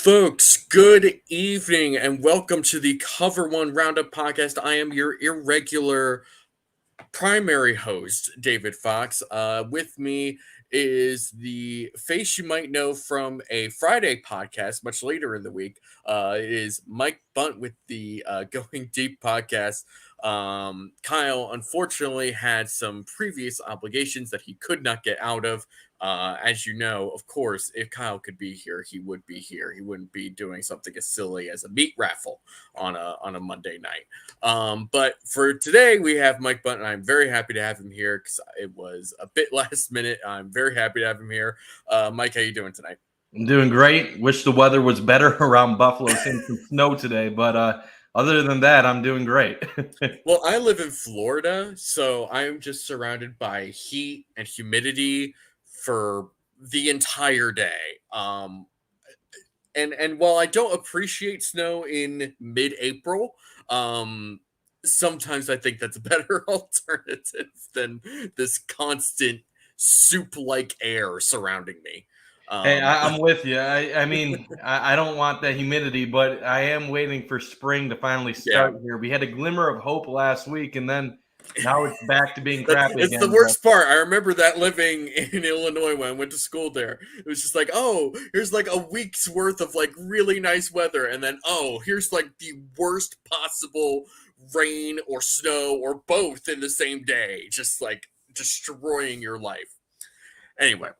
Folks, good evening and welcome to the Cover One Roundup podcast. I am your irregular primary host, David Fox. With me is the face you might know from a Friday podcast much later in the week. It is Mike Bundt with the Going Deep podcast. Kyle unfortunately had some previous obligations that he could not get out of. As you know, of course, if Kyle could be here, he would be here. He wouldn't be doing something as silly as a meat raffle on a Monday night. But for today, we have Mike Bundt, and I'm very happy to have him here because it was a bit last minute. I'm very happy to have him here. Mike, how you doing tonight? I'm doing great. Wish the weather was better around Buffalo since some snow today, but other than that, I'm doing great. Well, I live in Florida, so I'm just surrounded by heat and humidity for the entire day. And while I don't appreciate snow in mid-April, sometimes I think that's a better alternative than this constant soup-like air surrounding me. Hey, I'm with you. I don't want the humidity, but I am waiting for spring to finally start here. We had a glimmer of hope last week, and then now it's back to being crappy It's again. the worst part. I remember that living in Illinois when I went to school there. It was just like, oh, here's like a week's worth of like really nice weather, and then here's like the worst possible rain or snow or both in the same day, just like destroying your life. Anyway,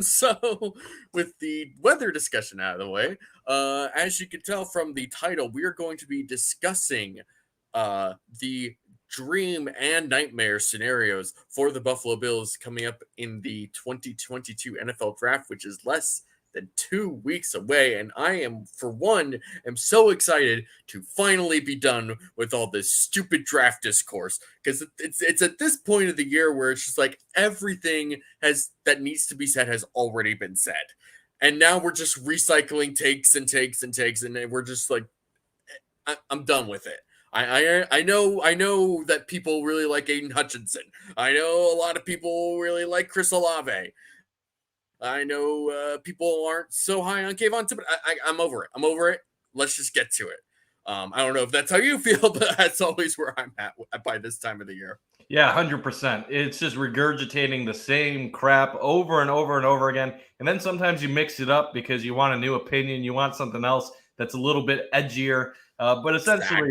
so with the weather discussion out of the way, as you can tell from the title, we are going to be discussing the dream and nightmare scenarios for the Buffalo Bills coming up in the 2022 NFL Draft, which is less than 2 weeks away. And I am, for one, am so excited to finally be done with all this stupid draft discourse, because it's at this point of the year where it's just like everything that needs to be said has already been said. And now we're just recycling takes and takes and takes, and we're just like, I'm done with it. I know that people really like Aiden Hutchinson. I know a lot of people really like Chris Olave. I know people aren't so high on Kayvon Thibodeaux. I'm over it. I'm over it. Let's just get to it. I don't know if that's how you feel, but that's always where I'm at by this time of the year. Yeah, 100%. It's just regurgitating the same crap over and over and over again. And then sometimes you mix it up because you want a new opinion. You want something else that's a little bit edgier. But essentially,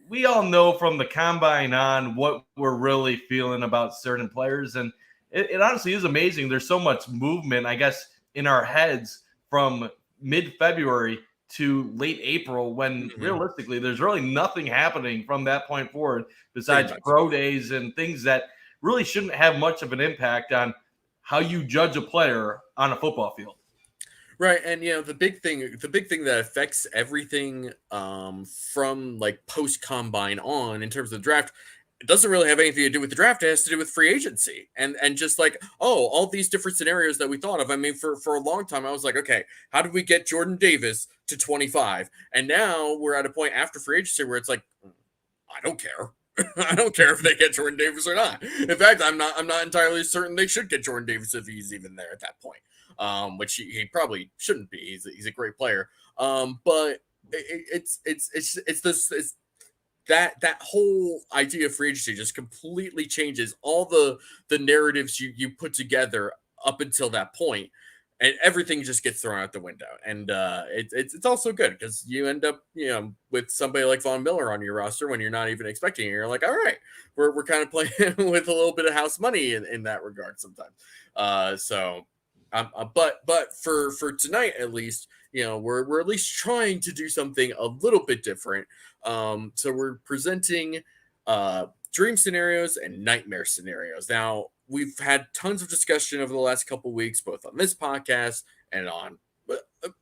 we all know from the combine on what we're really feeling about certain players. And it honestly is amazing. There's so much movement, I guess, in our heads from mid-February to late April when realistically there's really nothing happening from that point forward besides pro days and things that really shouldn't have much of an impact on how you judge a player on a football field. Right, and the big thing that affects everything from like post combine on in terms of the draft, it doesn't really have anything to do with the draft. It has to do with free agency and just like, all these different scenarios that we thought of. I mean, for a long time, I was like, okay, how did we get Jordan Davis to 25? And now we're at a point after free agency where it's like, I don't care. I don't care if they get Jordan Davis or not. In fact, I'm not entirely certain they should get Jordan Davis if he's even there at that point. Which he probably shouldn't be. He's a great player. But it's that whole idea of free agency just completely changes all the narratives you put together up until that point, and everything just gets thrown out the window. And it's also good because you end up with somebody like Von Miller on your roster when you're not even expecting it. You're like, all right, we're kind of playing with a little bit of house money in that regard sometimes. But for tonight at least, we're at least trying to do something a little bit different. So we're presenting dream scenarios and nightmare scenarios. Now, we've had tons of discussion over the last couple of weeks, both on this podcast and on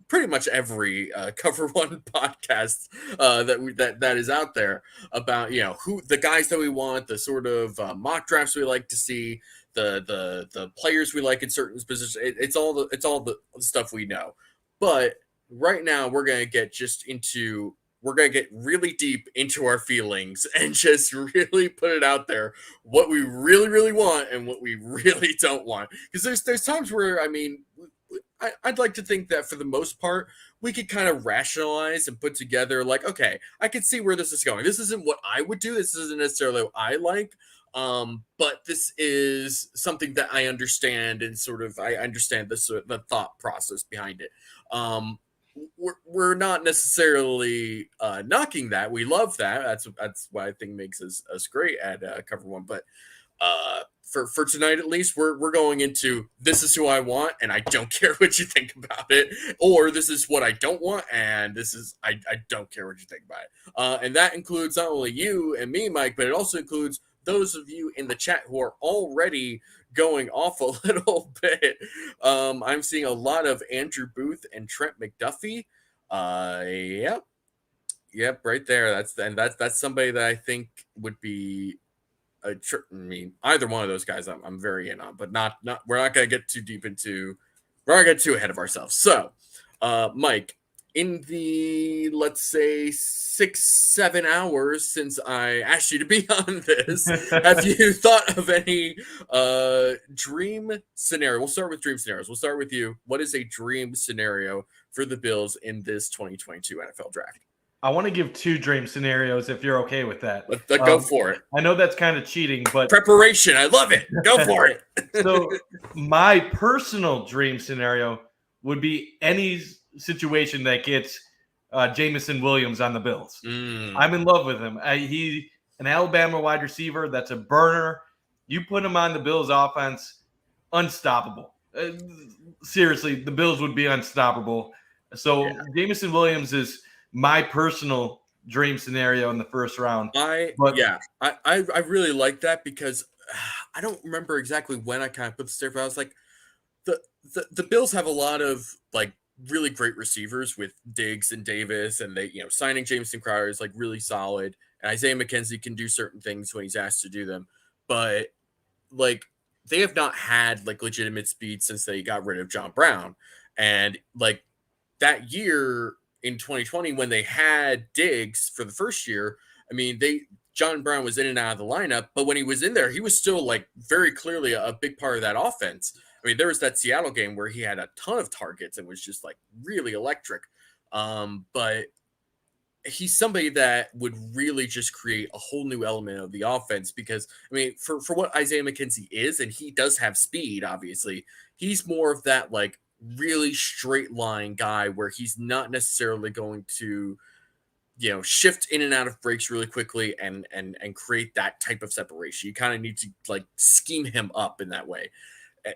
pretty much every Cover One podcast that is out there about who the guys that we want, the sort of mock drafts we like to see, the players we like in certain positions. It's all the stuff we know. But right now we're gonna get really deep into our feelings and just really put it out there what we really, really want and what we really don't want. Because there's times where, I mean, I'd like to think that for the most part, we could kind of rationalize and put together like, okay, I can see where this is going. This isn't what I would do. This isn't necessarily what I like. But this is something that I understand, and sort of I understand the thought process behind it. Um, we're not necessarily knocking that. We love that. That's why I think makes us great at Cover One. But for tonight at least, we're going into this is who I want, and I don't care what you think about it, or this is what I don't want, and this is I don't care what you think about it. And that includes not only you and me, Mike, but it also includes those of you in the chat who are already going off a little bit. I'm seeing a lot of Andrew Booth and Trent McDuffie. Yep, right there. That's somebody that I think would be I mean, either one of those guys, I'm very in on, but not. We're not gonna get too deep into. We're not gonna get too ahead of ourselves. So, Mike, in the let's say 6-7 hours since I asked you to be on this, have you thought of any dream scenario? We'll start with dream scenarios. We'll start with you. What is a dream scenario for the Bills in this 2022 NFL draft? I want to give 2 dream scenarios if you're okay with that. Let's go for it. I know that's kind of cheating, but preparation. I love it. Go for it. So my personal dream scenario would be any situation that gets Jameson Williams on the Bills. I'm in love with him. He's an Alabama wide receiver that's a burner. You put him on the Bills offense, unstoppable. Seriously, the Bills would be unstoppable. So Jameson Williams is my personal dream scenario in the first round. I really like that because I don't remember exactly when I kind of put this there, but I was like, the Bills have a lot of like really great receivers with Diggs and Davis, and they signing Jameson Crowder is like really solid, and Isaiah McKenzie can do certain things when he's asked to do them, but like they have not had like legitimate speed since they got rid of John Brown, and like that year in 2020 when they had Diggs for the first year, I mean, John Brown was in and out of the lineup, but when he was in there, he was still like very clearly a big part of that offense. I mean, there was that Seattle game where he had a ton of targets and was just like really electric. But he's somebody that would really just create a whole new element of the offense because, I mean, for what Isaiah McKenzie is, and he does have speed, obviously, he's more of that like really straight line guy where he's not necessarily going to shift in and out of breaks really quickly and create that type of separation. You kind of need to like scheme him up in that way,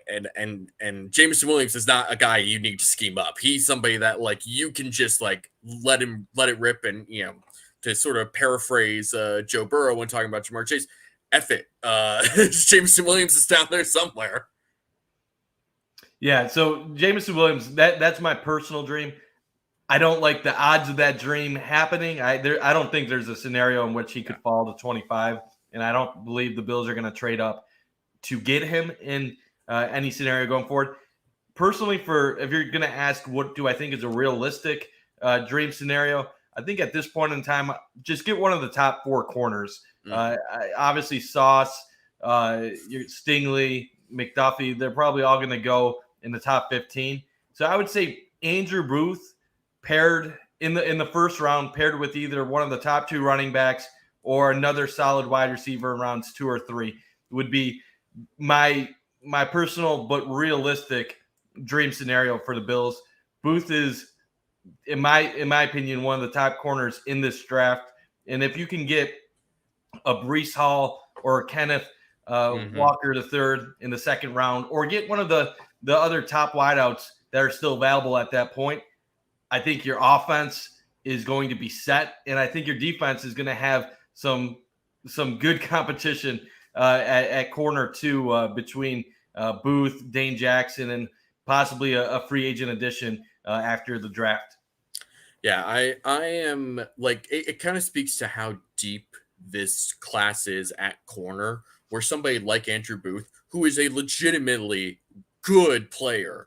and Jameson Williams is not a guy you need to scheme up. He's somebody that like you can just like let it rip, and to sort of paraphrase Joe Burrow when talking about Jamar Chase, F it, Jameson Williams is down there somewhere. Yeah, so Jameson Williams, that's my personal dream. I don't like the odds of that dream happening. I don't think there's a scenario in which he could fall to 25, and I don't believe the Bills are going to trade up to get him in any scenario going forward. Personally, if you're going to ask what do I think is a realistic dream scenario, I think at this point in time, just get one of the top 4 corners. Obviously, Sauce, Stingley, McDuffie, they're probably all going to go in the top 15. So I would say Andrew Booth paired in the first round, paired with either one of the top 2 running backs or another solid wide receiver in rounds 2 or 3 would be my personal but realistic dream scenario for the Bills. Booth is, in my opinion, one of the top corners in this draft. And if you can get a Breece Hall or a Kenneth Walker III in the second round, or get one of the other top wideouts that are still available at that point, I think your offense is going to be set, and I think your defense is going to have some good competition at corner 2 between Booth, Dane Jackson, and possibly a free agent addition after the draft. Yeah, I am like it kind of speaks to how deep this class is at corner, where somebody like Andrew Booth, who is a legitimately good player,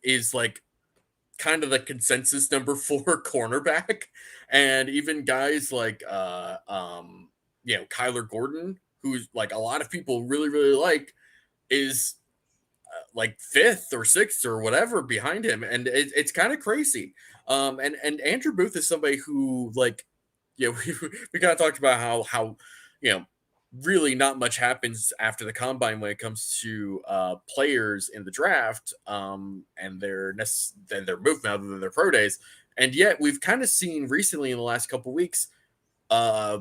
is like kind of the consensus number 4 cornerback, and even guys like Kaiir Gordon, who's like a lot of people really like, is like fifth or sixth or whatever behind him, and it's kind of crazy. And Andrew Booth is somebody who, like, we kind of talked about how you know really not much happens after the combine when it comes to players in the draft, and their movement other than their pro days, and yet we've kind of seen recently in the last couple weeks. Uh,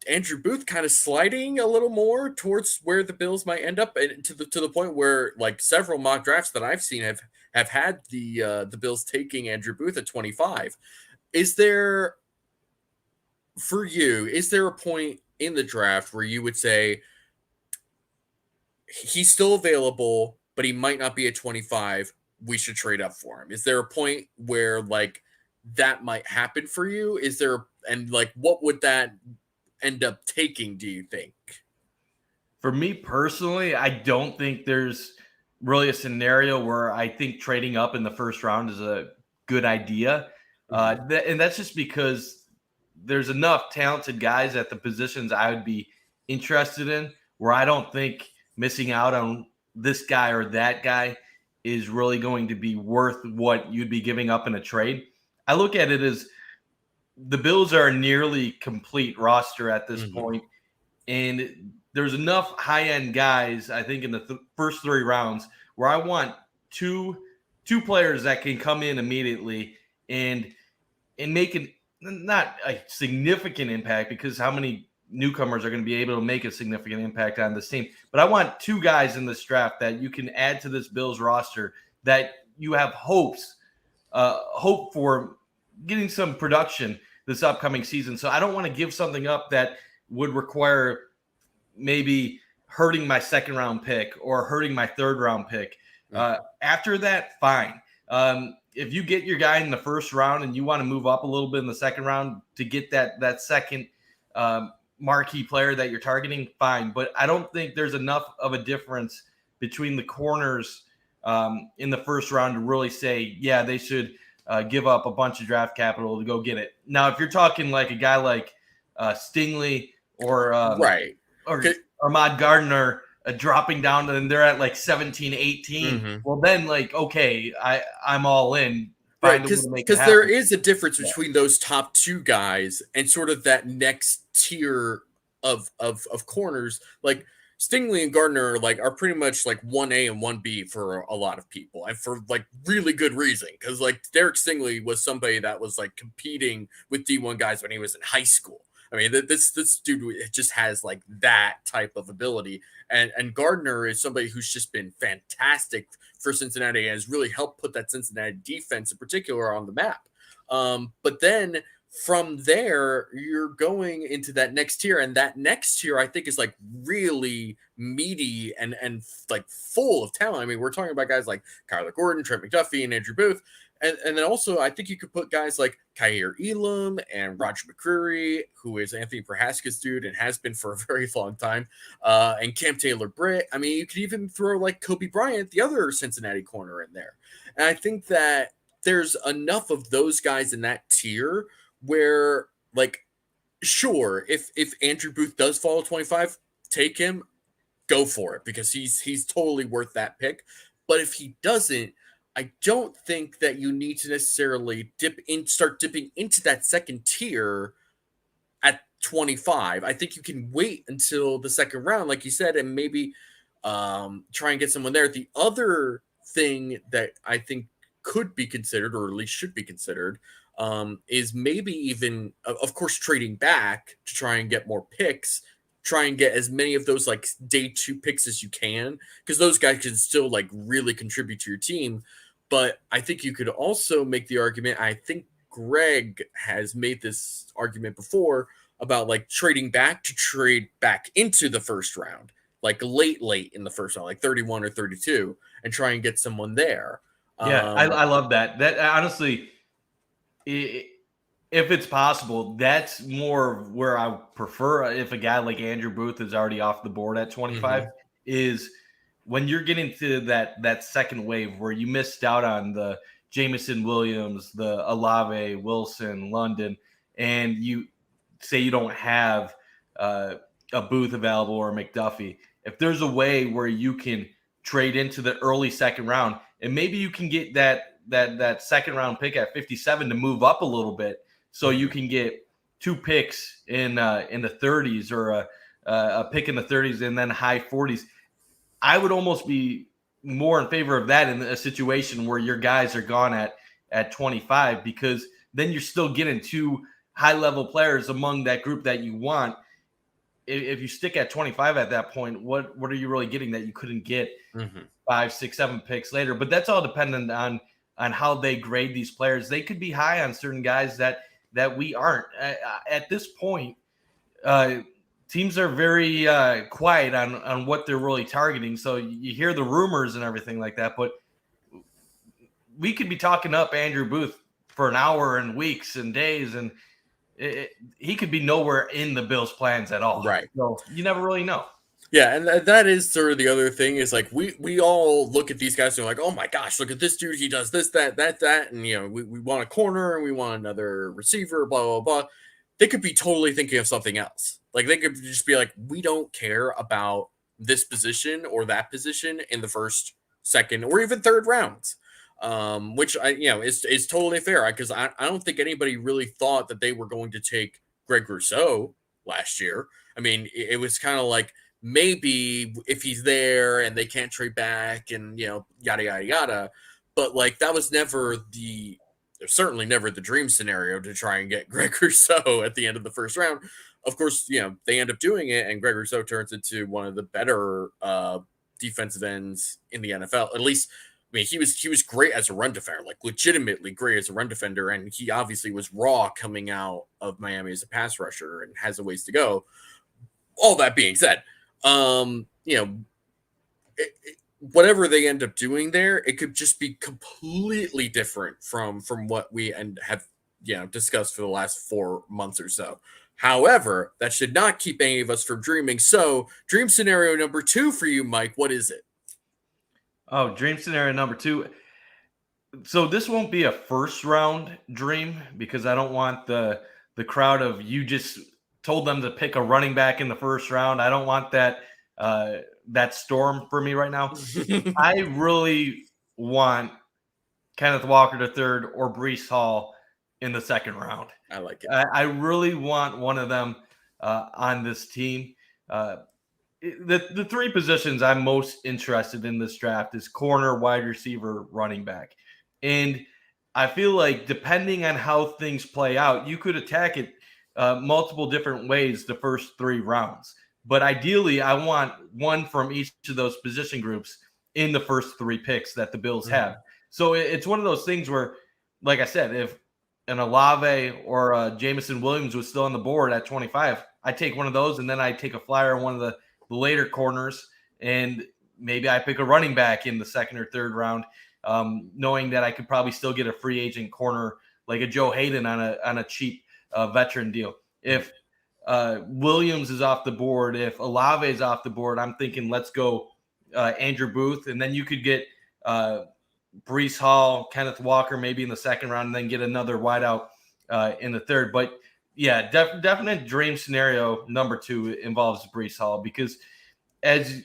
Andrew Booth kind of sliding a little more towards where the Bills might end up, and to the point where, like, several mock drafts that I've seen have had the Bills taking Andrew Booth at 25. Is there for you? Is there a point in the draft where you would say he's still available, but he might not be at 25? We should trade up for him. Is there a point where, like, that might happen for you? Is there, and like, what would that end up taking, do you think? For me personally, I don't think there's really a scenario where I think trading up in the first round is a good idea. And that's just because there's enough talented guys at the positions I would be interested in where I don't think missing out on this guy or that guy is really going to be worth what you'd be giving up in a trade. I look at it as the Bills are a nearly complete roster at this point, and there's enough high-end guys, I think, in the first 3 rounds where I want two players that can come in immediately and make not a significant impact, because how many newcomers are going to be able to make a significant impact on this team? But I want 2 guys in this draft that you can add to this Bills roster that you have hope for getting some production this upcoming season. So I don't want to give something up that would require maybe hurting my second round pick or hurting my third round pick. After that, fine. If you get your guy in the first round and you want to move up a little bit in the second round to get that second marquee player that you're targeting, fine. But I don't think there's enough of a difference between the corners in the first round to really say, yeah, they should give up a bunch of draft capital to go get it. Now, if you're talking like a guy like Stingley or Right. or Ahmad Gardner dropping down and they're at like 17, 18, well then, like, okay, I'm all in. Right, because there is a difference between those top 2 guys and sort of that next tier of corners. Like Stingley and Gardner are pretty much like 1A and 1B for a lot of people, and for like really good reason, because like Derek Stingley was somebody that was like competing with D1 guys when he was in high school. I mean, this dude just has like that type of ability, and Gardner is somebody who's just been fantastic for Cincinnati and has really helped put that Cincinnati defense in particular on the map. But then from there, you're going into that next tier, and that next tier I think is like really meaty and like full of talent. I mean, we're talking about guys like Kyler Gordon, Trent McDuffie, and Andrew Booth. And then also, I think you could put guys like Kaiir Elam and Roger McCreary, who is Anthony Prohaska's dude and has been for a very long time, and Cam Taylor-Britt. I mean, you could even throw like Kobe Bryant, the other Cincinnati corner, in there. And I think that there's enough of those guys in that tier where, like, sure, if Andrew Booth does fall to 25, take him, go for it, because he's totally worth that pick. But if he doesn't, I don't think that you need to necessarily start dipping into that second tier at 25. I think you can wait until the second round, like you said, and maybe try and get someone there. The other thing that I think could be considered, or at least should be considered, is maybe even, of course, trading back to try and get more picks. Try and get as many of those like day 2 picks as you can, because those guys can still like really contribute to your team. But I think you could also make the argument, I think Greg has made this argument before, about like trading back to trade back into the first round, like late in the first round, like 31 or 32, and try and get someone there. Yeah, I love that. That honestly, if it's possible, that's more where I prefer. If a guy like Andrew Booth is already off the board at 25, is when you're getting to that second wave where you missed out on the Jameson Williams, the Olave, Wilson, London, and you say you don't have a Booth available or McDuffie. If there's a way where you can trade into the early second round, and maybe you can get that second round pick at 57 to move up a little bit, so you can get 2 picks in the 30s, or a pick in the 30s and then high 40s. I would almost be more in favor of that in a situation where your guys are gone at 25, because then you're still getting 2 high-level players among that group that you want. If you stick at 25 at that point, what are you really getting that you couldn't get 5, 6, 7 picks later? But that's all dependent on how they grade these players. They could be high on certain guys that we aren't. At this point, teams are very quiet on what they're really targeting. So you hear the rumors and everything like that, but we could be talking up Andrew Booth for an hour and weeks and days, and he could be nowhere in the Bills' plans at all. Right. So you never really know. Yeah, and that is sort of the other thing, is like we all look at these guys and we're like, oh my gosh, look at this dude, he does this, that, and we want a corner and we want another receiver, blah blah blah. They could be totally thinking of something else. Like, they could just be like, we don't care about this position or that position in the first, second, or even third rounds. Which is totally fair, because I don't think anybody really thought that they were going to take Greg Rousseau last year. I mean, it was kind of like, maybe if he's there and they can't trade back and yada yada yada, but like, that was certainly never the dream scenario to try and get Greg Rousseau at the end of the first round. Of course, they end up doing it, and Greg Rousseau turns into one of the better defensive ends in the NFL. At least, I mean, he was great as a run defender, like legitimately great as a run defender, and he obviously was raw coming out of Miami as a pass rusher and has a ways to go. All that being said, whatever they end up doing there, it could just be completely different from what we have discussed for the last 4 months or so. However, that should not keep any of us from dreaming. So, dream scenario number 2 for you, Mike, what is it? Oh, dream scenario number 2. So this won't be a first round dream, because I don't want the crowd of, you just told them to pick a running back in the first round. I don't want that storm for me right now. I really want Kenneth Walker III or Breece Hall in the second round. I like it. I really want one of them on this team. The 3 positions I'm most interested in this draft is corner, wide receiver, running back. And I feel like, depending on how things play out, you could attack it multiple different ways the first 3 rounds. But ideally, I want one from each of those position groups in the first 3 picks that the Bills have. So it's one of those things where, like I said, if an Olave or Jameson Williams was still on the board at 25, I'd take one of those, and then I'd take a flyer on one of the later corners, and maybe I pick a running back in the second or third round, knowing that I could probably still get a free agent corner like a Joe Hayden on a cheap veteran deal. If Williams is off the board, if Olave is off the board, I'm thinking let's go Andrew Booth, and then you could get Breece Hall, Kenneth Walker maybe in the second round, and then get another wideout in the third. But yeah, definite dream scenario number 2 involves Breece Hall, because as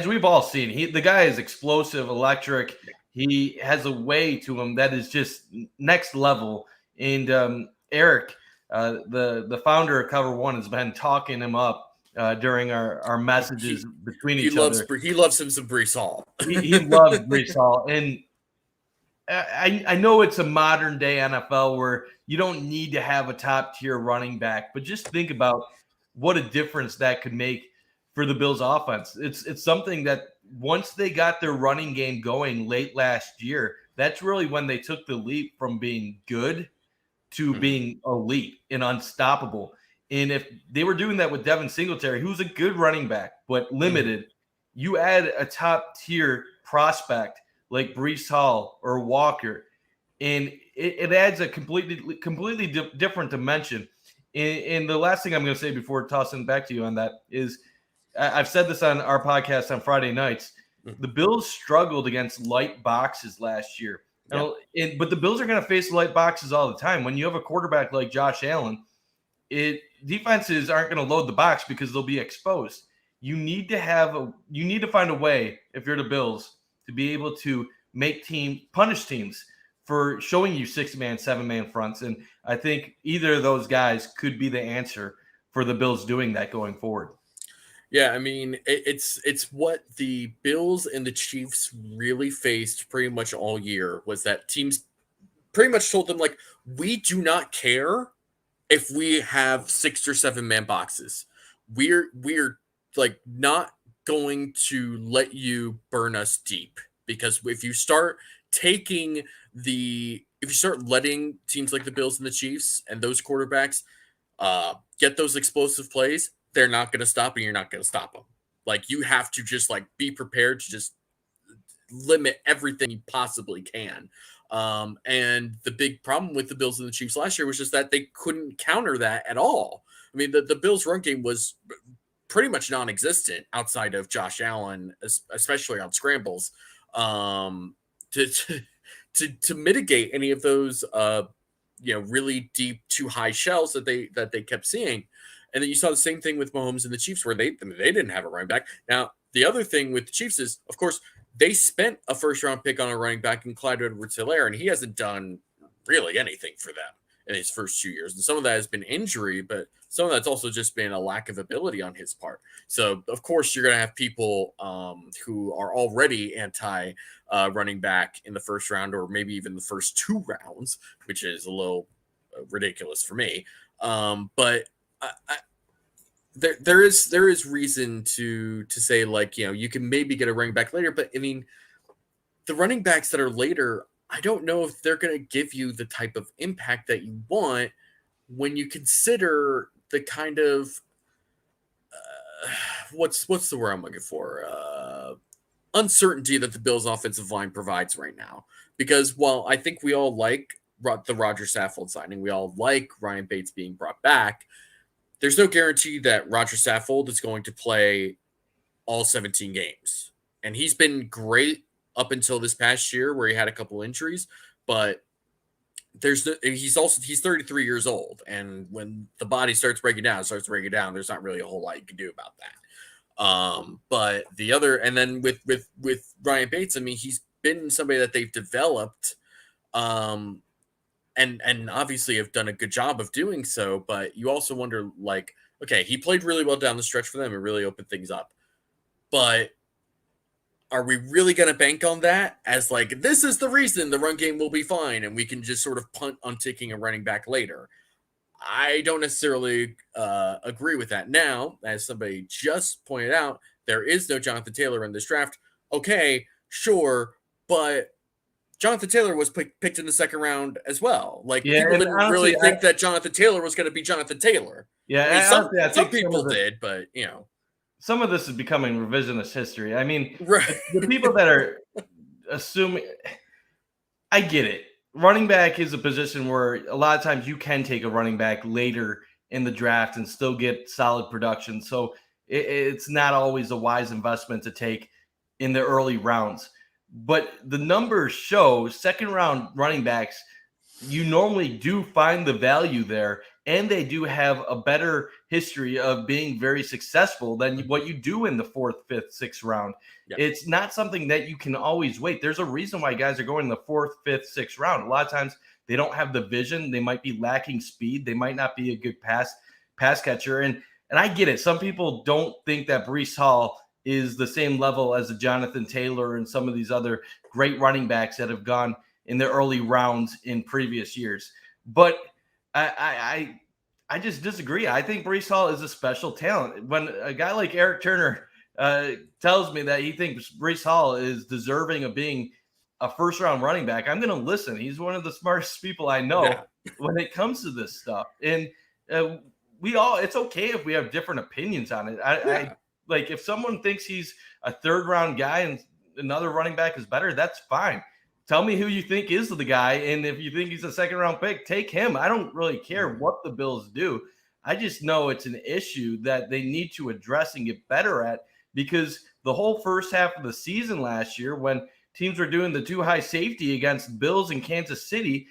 we've all seen, the guy is explosive, electric. He has a way to him that is just next level. And Eric, the founder of Cover One, has been talking him up during our messages between each other. He loves him some Breece Hall. he loves Breece Hall. And I know it's a modern day NFL where you don't need to have a top tier running back, but just think about what a difference that could make for the Bills offense. It's something that once they got their running game going late last year, that's really when they took the leap from being good to being elite and unstoppable. And if they were doing that with Devin Singletary, who's a good running back, but limited, you add a top tier prospect like Breece Hall or Walker, and it adds a completely different dimension. And the last thing I'm going to say before tossing back to you on that is, I've said this on our podcast on Friday nights, the Bills struggled against light boxes last year. Yeah. But the Bills are going to face light boxes all the time. When you have a quarterback like Josh Allen, defenses aren't going to load the box because they'll be exposed. you need to find a way, if you're the Bills, to be able to punish teams for showing you 6-man, 7-man fronts. And I think either of those guys could be the answer for the Bills doing that going forward. Yeah, I mean, it's what the Bills and the Chiefs really faced pretty much all year, was that teams pretty much told them, like, we do not care if we have 6 or 7-man boxes. We're like not going to let you burn us deep, because if you start letting teams like the Bills and the Chiefs and those quarterbacks get those explosive plays, they're not going to stop, and you're not going to stop them. Like, you have to just like be prepared to just limit everything you possibly can. And the big problem with the Bills and the Chiefs last year was just that they couldn't counter that at all. I mean, the Bills' run game was pretty much non-existent outside of Josh Allen, especially on scrambles, to mitigate any of those really deep, too high shells that they kept seeing. And then you saw the same thing with Mahomes and the Chiefs, where they didn't have a running back. Now, the other thing with the Chiefs is, of course, they spent a first-round pick on a running back in Clyde Edwards-Helaire, and he hasn't done really anything for them in his first 2 years. And some of that has been injury, but some of that's also just been a lack of ability on his part. So, of course, you're going to have people who are already anti-running back in the first round, or maybe even the first 2 rounds, which is a little ridiculous for me. But there is reason to say, like, you can maybe get a running back later, but I mean, the running backs that are later, I don't know if they're going to give you the type of impact that you want when you consider the kind of what's the word I'm looking for, uncertainty that the Bills' offensive line provides right now. Because while I think we all like the Roger Saffold signing, we all like Ryan Bates being brought back, there's no guarantee that Roger Saffold is going to play all 17 games. And he's been great up until this past year, where he had a couple injuries, but he's 33 years old. And when the body starts breaking down, there's not really a whole lot you can do about that. But the other, and then with Ryan Bates, I mean, he's been somebody that they've developed, and obviously have done a good job of doing so. But you also wonder, like, okay, he played really well down the stretch for them and really opened things up. But are we really going to bank on that as, like, this is the reason the run game will be fine and we can just sort of punt on taking a running back later? I don't necessarily agree with that. Now, as somebody just pointed out, there is no Jonathan Taylor in this draft. Okay, sure, but Jonathan Taylor was picked in the second round as well. Like, people didn't really think that Jonathan Taylor was going to be Jonathan Taylor. Yeah, I mean, some people did, but, some of this is becoming revisionist history. I mean, right. The people that are assuming, I get it. Running back is a position where a lot of times you can take a running back later in the draft and still get solid production. So it's not always a wise investment to take in the early rounds. But the numbers show second round running backs, you normally do find the value there, and they do have a better history of being very successful than what you do in the 4th, 5th, 6th round. Yep. It's not something that you can always wait. There's a reason why guys are going in the 4th, 5th, 6th round. A lot of times they don't have the vision. They might be lacking speed. They might not be a good pass catcher. And I get it. Some people don't think that Breece Hall is the same level as a Jonathan Taylor and some of these other great running backs that have gone in the early rounds in previous years. But I just disagree. I think Breece Hall is a special talent. When a guy like Eric Turner tells me that he thinks Breece Hall is deserving of being a first-round running back, I'm going to listen. He's one of the smartest people I know when it comes to this stuff. And it's okay if we have different opinions on it. I like, if someone thinks he's a 3rd-round guy and another running back is better, that's fine. Tell me who you think is the guy, and if you think he's a 2nd-round pick, take him. I don't really care what the Bills do. I just know it's an issue that they need to address and get better at, because the whole first half of the season last year, when teams were doing the too high safety against Bills in Kansas City,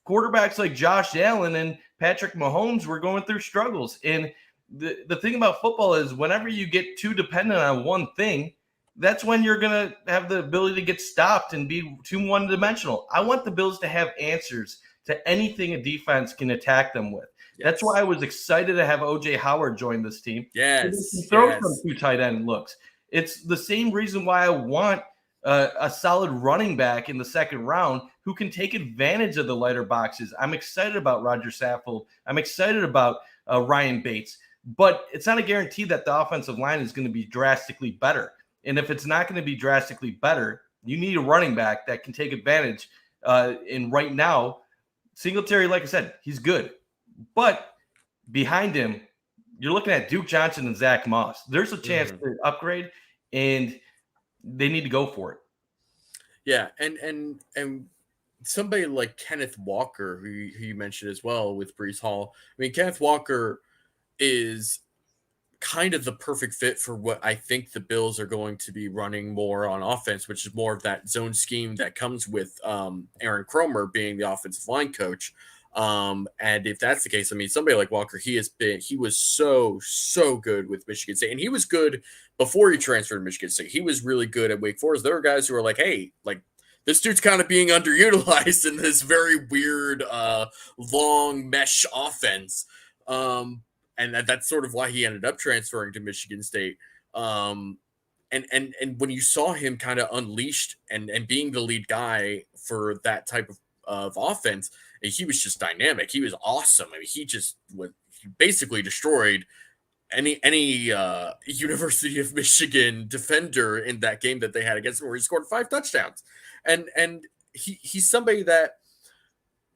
quarterbacks like Josh Allen and Patrick Mahomes were going through struggles. And the thing about football is whenever you get too dependent on one thing, that's when you're going to have the ability to get stopped and be too one-dimensional. I want the Bills to have answers to anything a defense can attack them with. Yes. That's why I was excited to have O.J. Howard join this team. Yes. He throws some 2 tight end looks. It's the same reason why I want a solid running back in the second round who can take advantage of the lighter boxes. I'm excited about Roger Saffold. I'm excited about Ryan Bates. But it's not a guarantee that the offensive line is going to be drastically better. And if it's not going to be drastically better, you need a running back that can take advantage. And right now, Singletary, like I said, he's good. But behind him, you're looking at Duke Johnson and Zach Moss. There's a chance to upgrade, and they need to go for it. Yeah, and somebody like Kenneth Walker, who you mentioned as well with Breece Hall. I mean, Kenneth Walker is kind of the perfect fit for what I think the Bills are going to be running more on offense, which is more of that zone scheme that comes with Aaron Kromer being the offensive line coach. And if that's the case, I mean, somebody like Walker, he was so good with Michigan State, and he was good before he transferred to Michigan State. He was really good at Wake Forest. There were guys who were like, hey, like, this dude's kind of being underutilized in this very weird, long mesh offense. And that's sort of why he ended up transferring to Michigan State. And when you saw him kind of unleashed and being the lead guy for that type of offense, he was just dynamic. He was awesome. I mean, he basically destroyed any University of Michigan defender in that game that they had against him, where he scored 5 touchdowns. And he's somebody that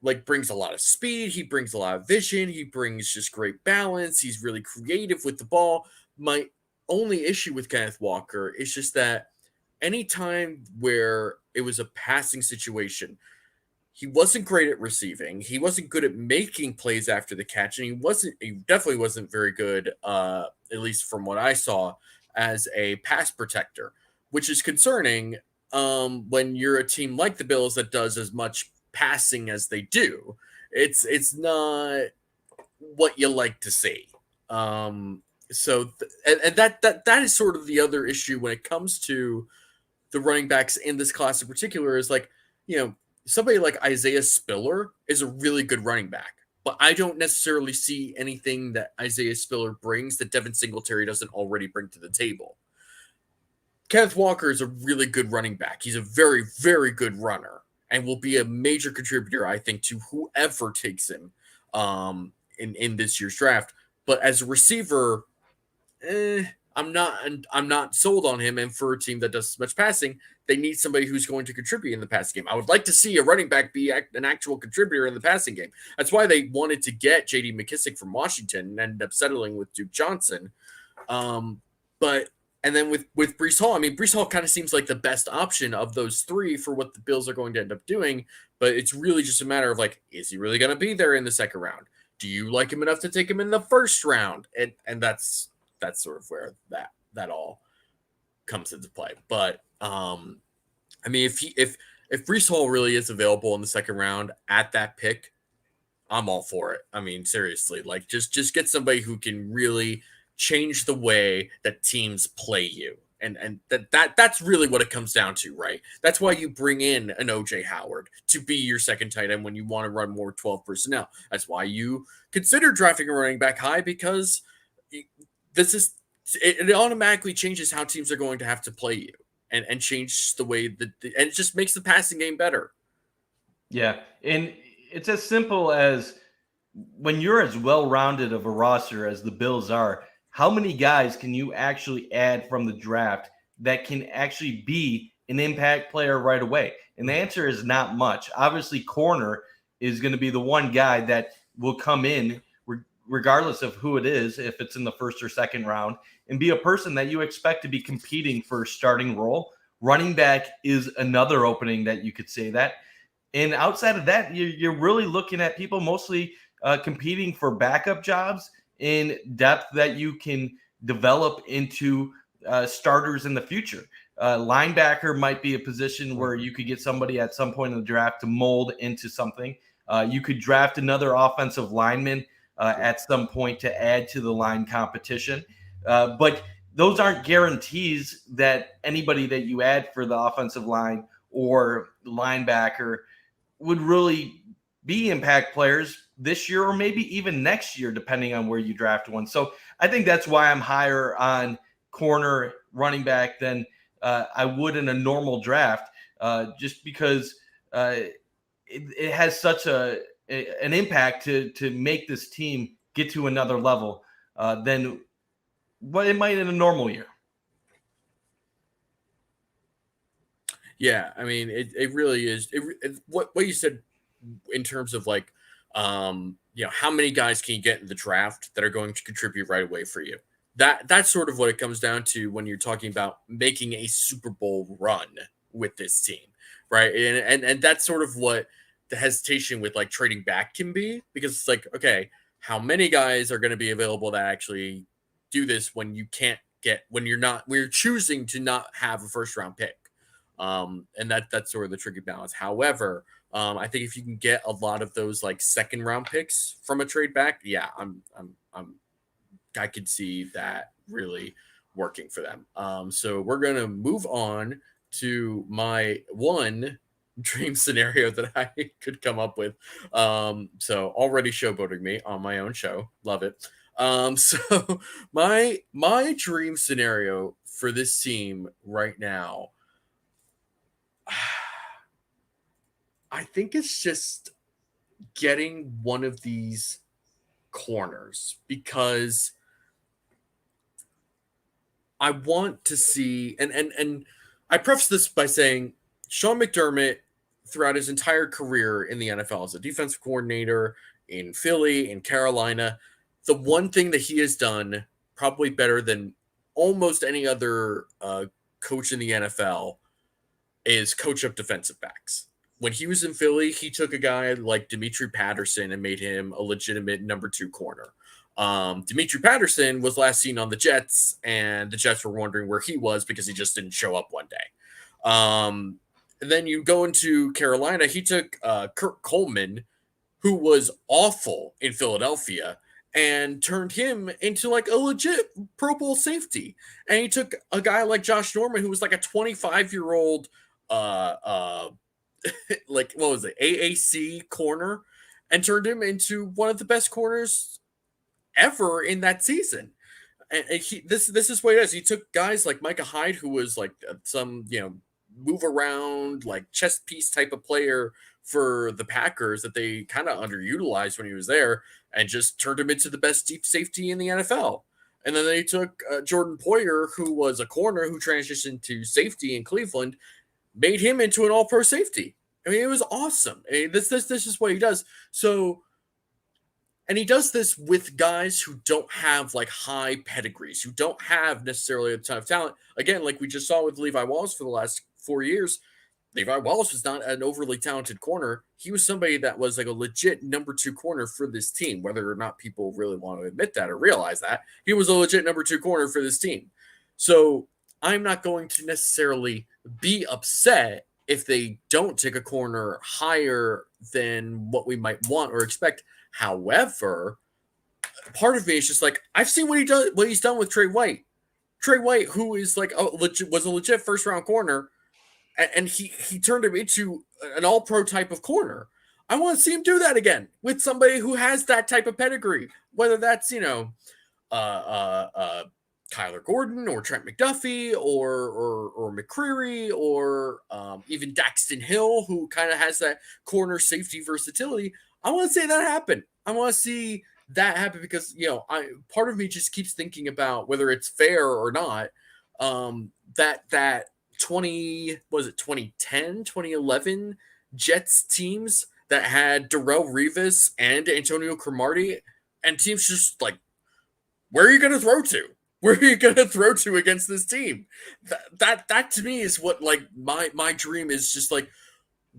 like brings a lot of speed. He brings a lot of vision. He brings just great balance. He's really creative with the ball. My only issue with Kenneth Walker is just that anytime where it was a passing situation, he wasn't great at receiving. He wasn't good at making plays after the catch. And he definitely wasn't very good, at least from what I saw, as a pass protector, which is concerning when you're a team like the Bills that does as much passing as they do. It's not what you like to see. So that is sort of the other issue when it comes to the running backs in this class in particular, is like, somebody like Isaiah Spiller is a really good running back, but I don't necessarily see anything that Isaiah Spiller brings that Devin Singletary doesn't already bring to the table. Kenneth Walker is a really good running back. He's a very, very good runner and will be a major contributor, I think, to whoever takes him in this year's draft. But as a receiver, I'm not sold on him. And for a team that does so much passing, they need somebody who's going to contribute in the passing game. I would like to see a running back be an actual contributor in the passing game. That's why they wanted to get J.D. McKissick from Washington and ended up settling with Duke Johnson. And then with Breece Hall, I mean, Breece Hall kind of seems like the best option of those three for what the Bills are going to end up doing. But it's really just a matter of like, is he really going to be there in the second round? Do you like him enough to take him in the first round? And that's sort of where that all comes into play. But I mean, if Breece Hall really is available in the second round at that pick, I'm all for it. I mean, seriously, like just get somebody who can really change the way that teams play you. And that's really what it comes down to, right? That's why you bring in an O.J. Howard to be your second tight end when you want to run more 12 personnel. That's why you consider drafting a running back high, because it automatically changes how teams are going to have to play you and change the way and it just makes the passing game better. Yeah. And it's as simple as when you're as well-rounded of a roster as the Bills are, how many guys can you actually add from the draft that can actually be an impact player right away? And the answer is not much. Obviously, corner is going to be the one guy that will come in regardless of who it is, if it's in the first or second round, and be a person that you expect to be competing for a starting role. Running back is another opening that you could say that. And outside of that, you're really looking at people mostly competing for backup jobs in depth that you can develop into starters in the future. Linebacker might be a position where you could get somebody at some point in the draft to mold into something. You could draft another offensive lineman at some point to add to the line competition. But those aren't guarantees that anybody that you add for the offensive line or linebacker would really be impact players this year or maybe even next year, depending on where you draft one. So I think that's why I'm higher on corner, running back than I would in a normal draft, just because it has such an impact to make this team get to another level than what it might in a normal year. Yeah, I mean, it really is. What you said in terms of like, how many guys can you get in the draft that are going to contribute right away for you? That's sort of what it comes down to when you're talking about making a Super Bowl run with this team, right? And that's sort of what the hesitation with like trading back can be, because it's like, okay, how many guys are going to be available that actually do this when we're choosing to not have a first round pick. And that's sort of the tricky balance. However, I think if you can get a lot of those like second round picks from a trade back, yeah, I could see that really working for them. So we're gonna move on to my one dream scenario that I could come up with. So already showboating me on my own show, love it. So my dream scenario for this team right now, I think it's just getting one of these corners, because I want to see, and I preface this by saying Sean McDermott throughout his entire career in the NFL as a defensive coordinator in Philly, in Carolina, the one thing that he has done probably better than almost any other coach in the NFL is coach up defensive backs. When he was in Philly, he took a guy like Dimitri Patterson and made him a legitimate number 2 corner. Dimitri Patterson was last seen on the Jets, and the Jets were wondering where he was because he just didn't show up one day. And then you go into Carolina, he took Kurt Coleman, who was awful in Philadelphia, and turned him into like a legit Pro Bowl safety. And he took a guy like Josh Norman, who was like a 25-year-old like, what was it, AAC corner, and turned him into one of the best corners ever in that season. And this is what he does. He took guys like Micah Hyde, who was like some move around like chess piece type of player for the Packers that they kind of underutilized when he was there, and just turned him into the best deep safety in the NFL. And then they took Jordan Poyer, who was a corner who transitioned to safety in Cleveland, made him into an all-pro safety. I mean, it was awesome. I mean, this is what he does. So, and he does this with guys who don't have like high pedigrees, who don't have necessarily a ton of talent. Again, like we just saw with Levi Wallace for the last 4 years, Levi Wallace was not an overly talented corner. He was somebody that was like a legit number 2 corner for this team, whether or not people really want to admit that or realize that. He was a legit number 2 corner for this team. So I'm not going to necessarily be upset if they don't take a corner higher than what we might want or expect. However, part of me is just like, I've seen what he's done with Trey White. Trey White, who is like was a legit first round corner, and he turned him into an all pro type of corner. I want to see him do that again with somebody who has that type of pedigree, whether that's Kyler Gordon or Trent McDuffie or McCreary or even Daxton Hill, who kind of has that corner safety versatility. I want to see that happen. I want to see that happen because, part of me just keeps thinking about whether it's fair or not. That 2010, 2011 Jets teams that had Darrelle Revis and Antonio Cromartie, and teams just like, where are you going to throw to? Where are you going to throw to against this team? That to me is what like my dream is, just like,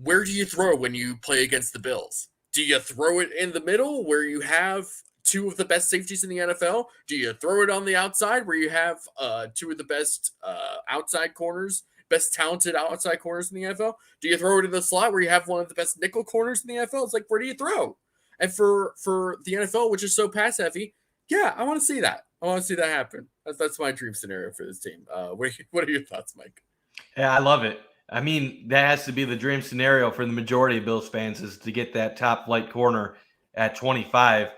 where do you throw when you play against the Bills? Do you throw it in the middle where you have 2 of the best safeties in the NFL? Do you throw it on the outside where you have 2 of the best outside corners, best talented outside corners in the NFL? Do you throw it in the slot where you have one of the best nickel corners in the NFL? It's like, where do you throw? And for the NFL, which is so pass heavy, yeah, I want to see that. I want to see that happen. That's my dream scenario for this team. What are your thoughts, Mike? Yeah, I love it. I mean, that has to be the dream scenario for the majority of Bills fans is to get that top flight corner at 25.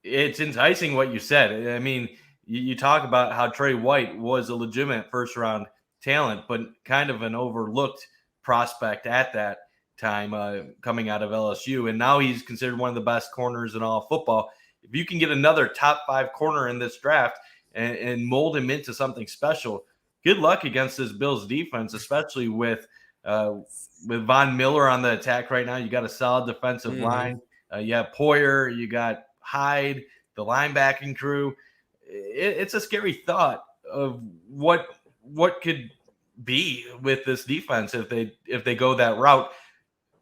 It's enticing what you said. I mean, you talk about how Trey White was a legitimate first round talent, but kind of an overlooked prospect at that time coming out of LSU. And now he's considered one of the best corners in all of football. If you can get another top 5 corner in this draft and mold him into something special, good luck against this Bills defense, especially with Von Miller on the attack right now. You got a solid defensive line. You have Poyer, you got Hyde, the linebacking crew. It's a scary thought of what could be with this defense if they go that route.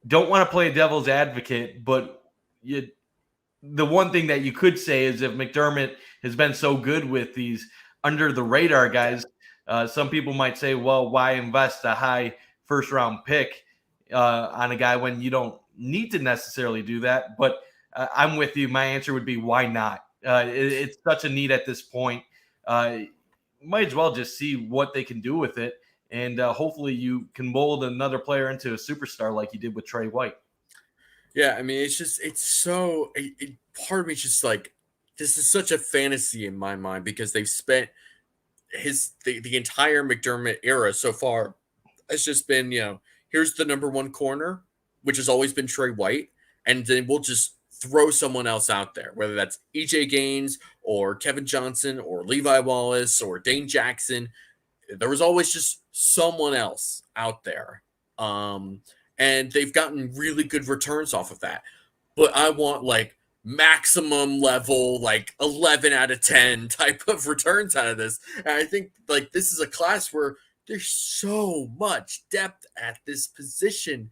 Don't want to play devil's advocate, but the one thing that you could say is if McDermott has been so good with these under the radar guys, some people might say, well, why invest a high first round pick on a guy when you don't need to necessarily do that? But I'm with you. My answer would be, why not? It's such a need at this point. Might as well just see what they can do with it. And hopefully you can mold another player into a superstar like you did with Trey White. Yeah, I mean, part of me just like, this is such a fantasy in my mind because they've spent the entire McDermott era so far. It's just been, here's the number 1 corner, which has always been Trey White, and then we'll just throw someone else out there, whether that's EJ Gaines or Kevin Johnson or Levi Wallace or Dane Jackson. There was always just someone else out there. And they've gotten really good returns off of that. But I want like maximum level, like 11 out of 10 type of returns out of this. And I think like this is a class where there's so much depth at this position.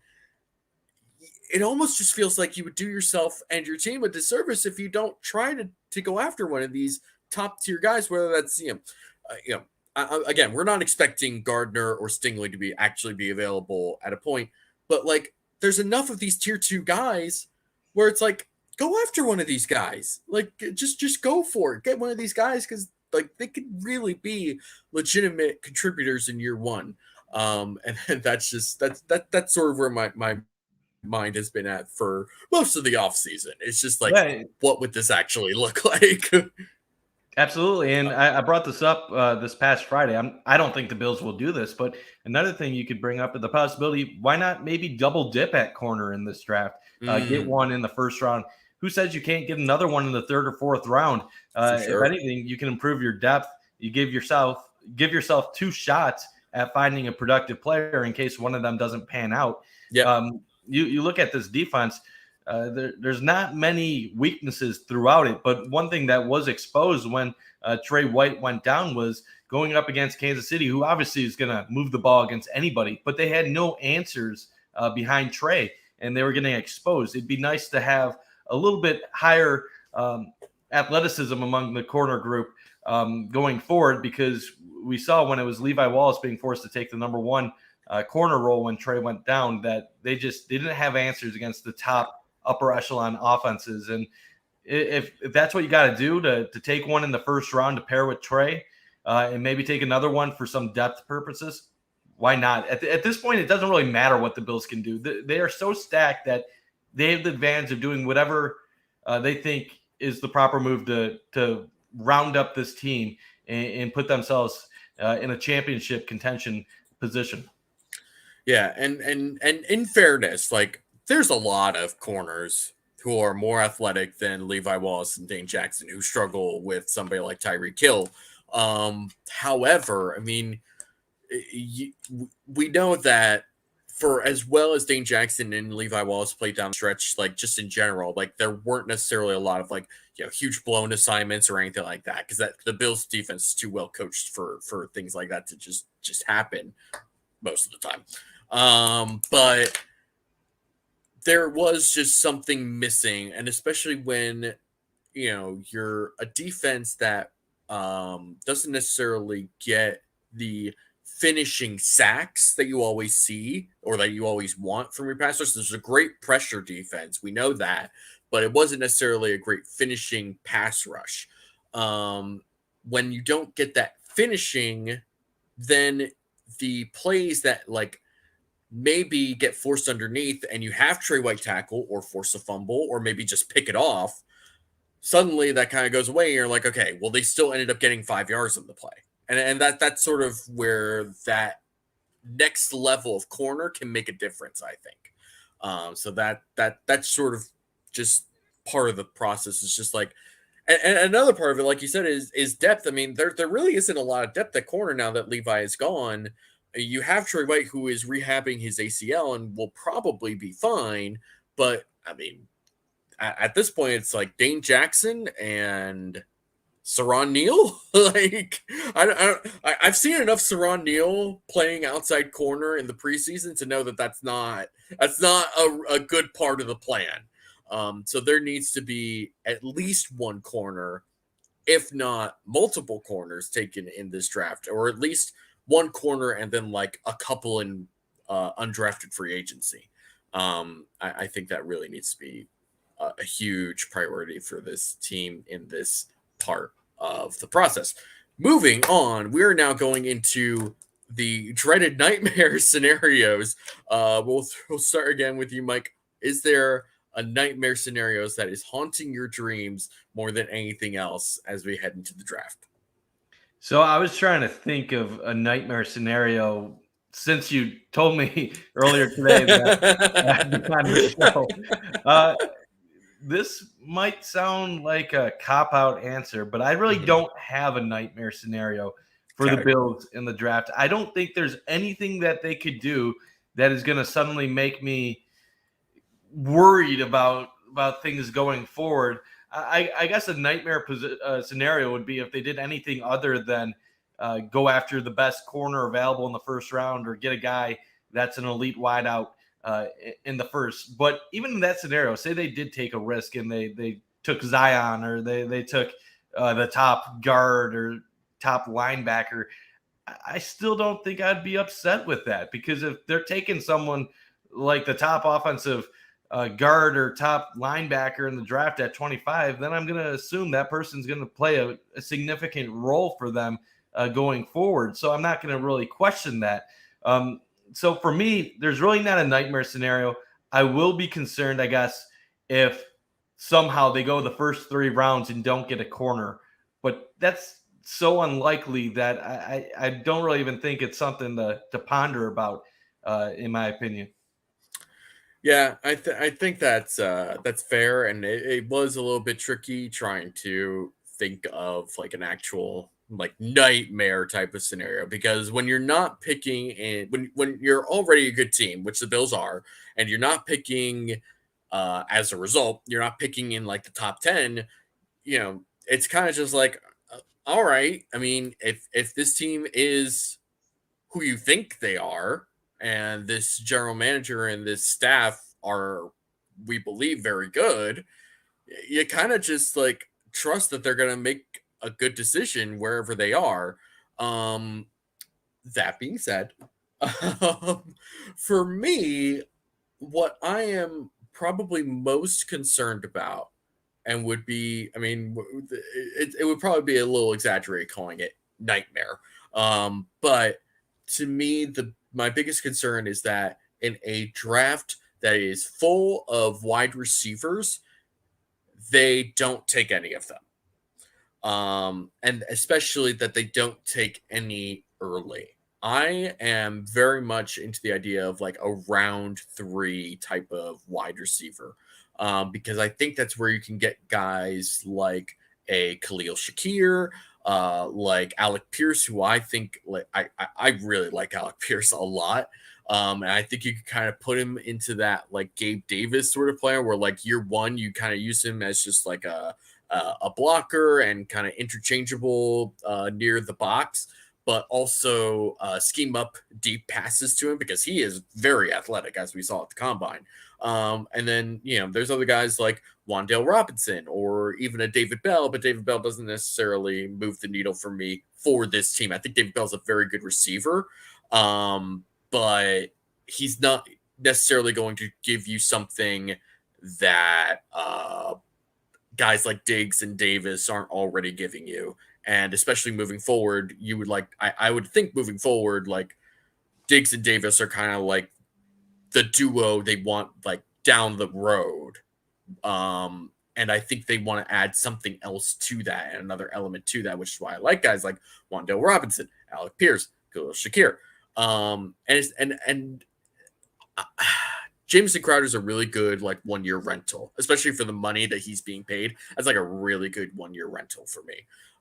It almost just feels like you would do yourself and your team a disservice if you don't try to go after one of these top tier guys, whether that's, again, we're not expecting Gardner or Stingley to actually be available at a point, but like there's enough of these tier 2 guys where it's like, go after one of these guys. Like just go for it. Get one of these guys because like they could really be legitimate contributors in year 1. And that's sort of where my mind has been at for most of the offseason. It's just like, Yeah, what would this actually look like? absolutely. And I brought this up this past Friday. I don't think the Bills will do this, but another thing you could bring up is the possibility, why not maybe double dip at corner in this draft? Get one in the first round. Who says you can't get another one in the 3rd or 4th round? Sure. If anything, you can improve your depth. You give yourself 2 shots at finding a productive player in case one of them doesn't pan out. Yeah. You look at this defense, there's not many weaknesses throughout it, but one thing that was exposed when Trey White went down was going up against Kansas City, who obviously is going to move the ball against anybody, but they had no answers behind Trey, and they were getting exposed. It'd be nice to have a little bit higher athleticism among the corner group going forward, because we saw when it was Levi Wallace being forced to take the number 1 corner role when Trey went down that they didn't have answers against the top upper echelon offenses. And if that's what you got to do to take one in the first round to pair with Trey and maybe take another one for some depth purposes, why not? At this point, it doesn't really matter what the Bills can do. They are so stacked that they have the advantage of doing whatever they think is the proper move to round up this team and put themselves in a championship contention position. Yeah, and in fairness, like there's a lot of corners who are more athletic than Levi Wallace and Dane Jackson who struggle with somebody like Tyreek Hill. However, I mean, we know that for as well as Dane Jackson and Levi Wallace played down the stretch, like just in general, like there weren't necessarily a lot of like huge blown assignments or anything like that, because that the Bills defense is too well coached for things like that to just happen most of the time. But there was just something missing, and especially when you're a defense that doesn't necessarily get the finishing sacks that you always see or that you always want from your passers. There's a great pressure defense. We know that. but it wasn't necessarily a great finishing pass rush. When you don't get that finishing, then the plays that like maybe get forced underneath and you have Trey White tackle or force a fumble or maybe just pick it off, suddenly that kind of goes away. And you're like, okay, well, they still ended up getting 5 yards on the play. And that's sort of where that next level of corner can make a difference, I think. So that's sort of just part of the process. Is just like, and another part of it, like you said, is depth. I mean, there really isn't a lot of depth at corner now that Levi is gone. You have Troy White, who is rehabbing his ACL and will probably be fine. But I mean, at this point, it's like Dane Jackson and Saron Neal. Like I've seen enough Saron Neal playing outside corner in the preseason to know that that's not a good part of the plan. So there needs to be at least one corner, if not multiple corners taken in this draft, or at least one corner and then like a couple in undrafted free agency. I think that really needs to be a huge priority for this team in this part of the process. Moving on, we're now going into the dreaded nightmare scenarios. We'll start again with you, Mike. Is there a nightmare scenarios that is haunting your dreams more than anything else as we head into the draft? So I was trying to think of a nightmare scenario since you told me earlier today that I had to be on the show. This might sound like a cop-out answer, but I really don't have a nightmare scenario for the Bills in the draft. I don't think there's anything that they could do that is going to suddenly make me worried about things going forward. I guess a nightmare scenario would be if they did anything other than go after the best corner available in the first round or get a guy that's an elite wideout in the first. But even in that scenario, say they did take a risk and they took Zion or they took the top guard or top linebacker, I still don't think I'd be upset with that, because if they're taking someone like the top offensive guard or top linebacker in the draft at 25, then I'm going to assume that person's going to play a significant role for them going forward. So I'm not going to really question that. So for me, there's really not a nightmare scenario. I will be concerned, I guess, if somehow they go the first 3 rounds and don't get a corner. But that's so unlikely that I don't really even think it's something to ponder about, in my opinion. Yeah, I think that's fair, and it was a little bit tricky trying to think of like an actual like nightmare type of scenario, because when you're not picking in when you're already a good team, which the Bills are, and you're not picking as a result, you're not picking in like the top 10, it's kind of just like all right. I mean, if this team is who you think they are, and this general manager and this staff are, we believe, very good, you kind of just like trust that they're going to make a good decision wherever they are. That being said, for me, what I am probably most concerned about, and would be, I mean, it would probably be a little exaggerated calling it nightmare. But to me, my biggest concern is that in a draft that is full of wide receivers, they don't take any of them. And especially that they don't take any early. I am very much into the idea of like a round 3 type of wide receiver, because I think that's where you can get guys like a Khalil Shakir, like Alec Pierce, who I think like I really like Alec Pierce a lot. And I think you could kind of put him into that like Gabe Davis sort of player, where like year 1 you kind of use him as just like a blocker and kind of interchangeable near the box, but also scheme up deep passes to him because he is very athletic, as we saw at the combine. And then, there's other guys like Wan'Dale Robinson or even a David Bell, but David Bell doesn't necessarily move the needle for me for this team. I think David Bell's a very good receiver, but he's not necessarily going to give you something that guys like Diggs and Davis aren't already giving you. And especially moving forward, you would like, I would think moving forward, like Diggs and Davis are kind of like the duo they want like down the road. And I think they want to add something else to that and another element to that, which is why I like guys like Wandale Robinson, Alec Pierce, Khalil Shakir. And Jameson Crowder's a really good like 1 year rental, especially for the money that he's being paid. That's like a really good 1 year rental for me.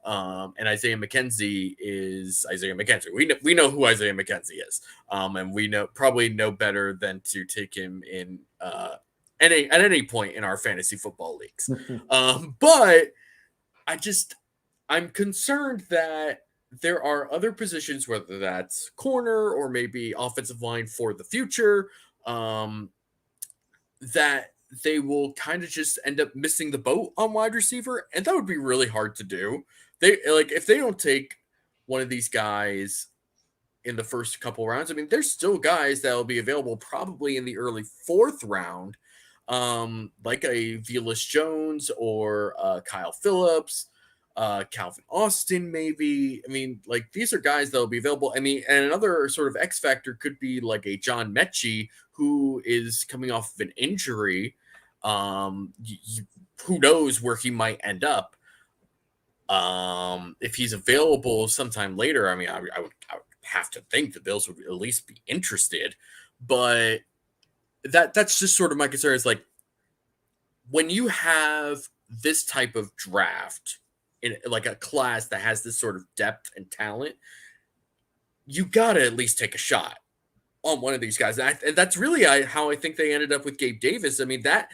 And Isaiah McKenzie is Isaiah McKenzie. We know who Isaiah McKenzie is, and we probably know better than to take him in at any point in our fantasy football leagues. But I'm concerned that there are other positions, whether that's corner or maybe offensive line for the future, that they will kind of just end up missing the boat on wide receiver, and that would be really hard to do. They like if they don't take one of these guys in the first couple rounds. I mean, there's still guys that will be available probably in the early 4th round, like a Velus Jones or Kyle Phillips, Calvin Austin, maybe. I mean, like these are guys that will be available. I mean, and another sort of X factor could be like a John Mechie who is coming off of an injury. Who knows where he might end up? If he's available sometime later, I mean, I would have to think the Bills would at least be interested. But that's just sort of my concern is like when you have this type of draft in like a class that has this sort of depth and talent, you gotta at least take a shot on one of these guys. And that's really how I think they ended up with Gabe Davis. I mean, that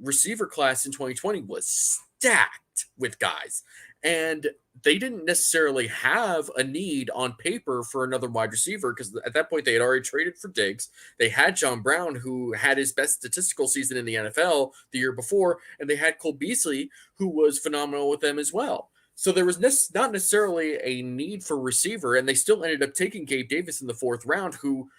receiver class in 2020 was stacked with guys, and they didn't necessarily have a need on paper for another wide receiver because at that point they had already traded for Diggs. They had John Brown, who had his best statistical season in the NFL the year before, and they had Cole Beasley, who was phenomenal with them as well. So there was not necessarily a need for receiver, and they still ended up taking Gabe Davis in the 4th round, who,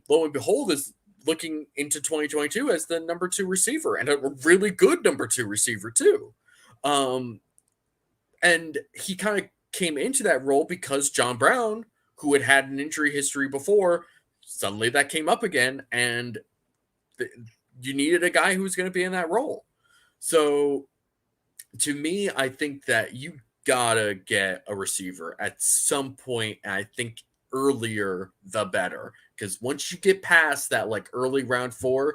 lo and behold, is looking into 2022 as the number 2 receiver and a really good number 2 receiver too. And he kind of came into that role because John Brown, who had had an injury history before, suddenly that came up again, and you needed a guy who was going to be in that role. So to me, I think that you gotta get a receiver at some point, and I think earlier the better, because once you get past that like early round 4,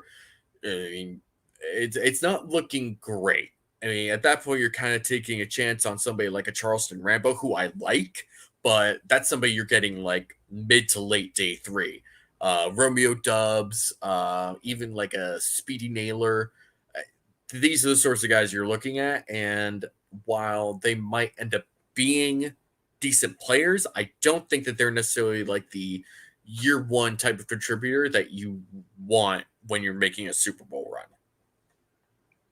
I mean, it's not looking great. I mean, at that point, you're kind of taking a chance on somebody like a Charleston Rambo, who I like, but that's somebody you're getting like mid to late day 3. Romeo Dubs, even like a Speedy Naylor. These are the sorts of guys you're looking at, and while they might end up being decent players, I don't think that they're necessarily like the year 1 type of contributor that you want when you're making a Super Bowl run.